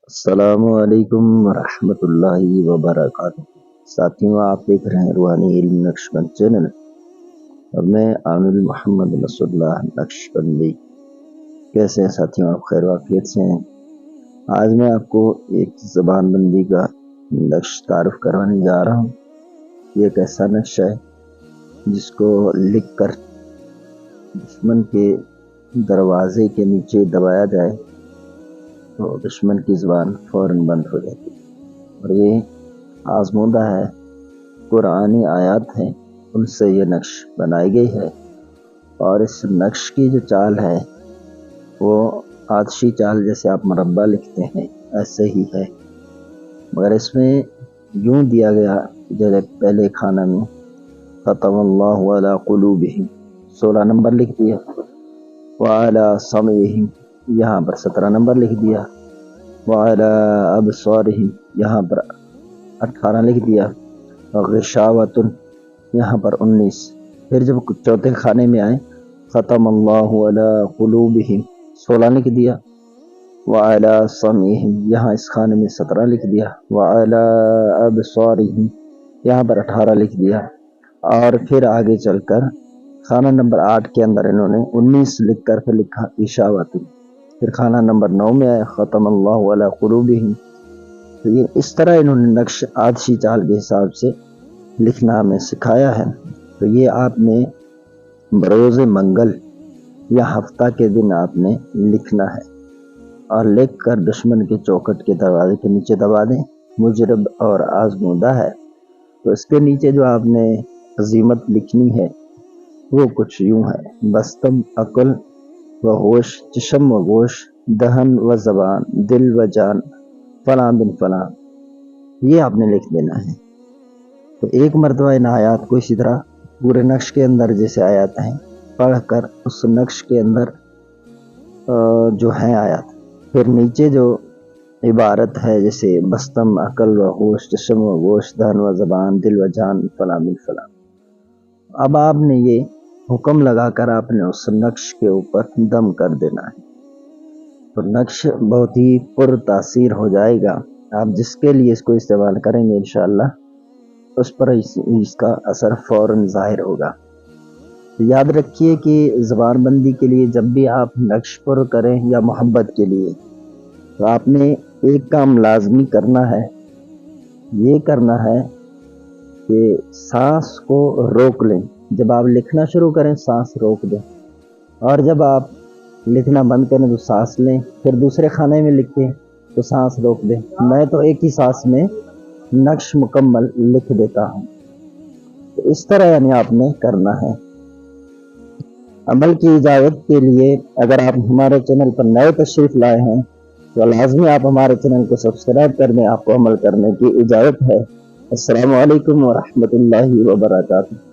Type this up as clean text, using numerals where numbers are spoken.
السلام علیکم ورحمۃ اللہ وبرکاتہ۔ ساتھیوں، آپ دیکھ رہے ہیں روحانی علم نقشبند چینل اور میں عامل محمد نصر اللہ نقشبندی۔ کیسے ہیں ساتھیوں؟ آپ خیر وافیت سے ہیں؟ آج میں آپ کو ایک زبان بندی کا نقش تعارف کروانے جا رہا ہوں۔ یہ ایک ایسا نقش ہے جس کو لکھ کر دشمن کے دروازے کے نیچے دبایا جائے تو دشمن کی زبان فوراً بند ہو جاتی ہے، اور یہ آزمودہ ہے، قرآنی آیات ہیں، ان سے یہ نقش بنائی گئی ہے۔ اور اس نقش کی جو چال ہے وہ آتشی چال، جیسے آپ مربع لکھتے ہیں ایسے ہی ہے، مگر اس میں یوں دیا گیا جیسے پہلے کھانا میں ختم اللہ علی قلوبہم 16 نمبر لکھ دیا، وعلی سمعہم یہاں پر 17 نمبر لکھ دیا، وعلی ابصارہم یہاں پر 18 لکھ دیا، غشاوۃ یہاں پر 19۔ پھر جب چوتھے کھانے میں آئے ختم اللہ علی قلوبہم 16 لکھ دیا، وعلی سمعہم یہاں اس کھانے میں 17 لکھ دیا، وعلی ابصارہم یہاں پر 18 لکھ دیا، اور پھر آگے چل کر کھانا نمبر 8 کے اندر انہوں نے 19 لکھ کر پھر لکھا غشاوۃ۔ پھر کھانا نمبر 9 میں آئے ختم اللہ علی قلوبہم۔ تو یہ اس طرح انہوں نے نقش آتشی چال کے حساب سے لکھنا ہمیں سکھایا ہے۔ تو یہ آپ نے بروز منگل یا ہفتہ کے دن آپ نے لکھنا ہے، اور لکھ کر دشمن کے چوکھٹ کے دروازے کے نیچے دبا دیں۔ مجرب اور آزمودہ ہے، تو اس کے نیچے جو آپ نے عزیمت لکھنی ہے وہ کچھ یوں ہے: بستم عقل و ہوش، چشم و گوش، دہن و زبان، دل و جان، فلاں بن فلاں، یہ آپ نے لکھ دینا ہے۔ تو ایک مرتبہ ان آیات کو اسی طرح پورے نقش کے اندر جیسے آیات ہیں پڑھ کر اس نقش کے اندر جو ہیں آیات، پھر نیچے جو عبارت ہے جیسے بستم عقل و ہوش، چشم و گوش، دہن و زبان، دل و جان، فلاں بن فلاں، اب آپ نے یہ حکم لگا کر آپ نے اس نقش کے اوپر دم کر دینا ہے، تو نقش بہت ہی پر تاثیر ہو جائے گا۔ آپ جس کے لیے اس کو استعمال کریں گے انشاءاللہ اس پر اس کا اثر فوراً ظاہر ہوگا۔ تو یاد رکھیے کہ زبان بندی کے لیے جب بھی آپ نقش پر کریں یا محبت کے لیے، تو آپ نے ایک کام لازمی کرنا ہے، یہ کرنا ہے کہ سانس کو روک لیں۔ جب آپ لکھنا شروع کریں سانس روک دیں، اور جب آپ لکھنا بند کریں تو سانس لیں، پھر دوسرے کھانے میں لکھیں تو سانس روک دیں۔ میں تو ایک ہی سانس میں نقش مکمل لکھ دیتا ہوں، تو اس طرح یعنی آپ نے کرنا ہے۔ عمل کی اجازت کے لیے اگر آپ ہمارے چینل پر نئے تشریف لائے ہیں تو لازمی آپ ہمارے چینل کو سبسکرائب کر دیں، آپ کو عمل کرنے کی اجازت ہے۔ السلام علیکم ورحمۃ اللہ وبرکاتہ۔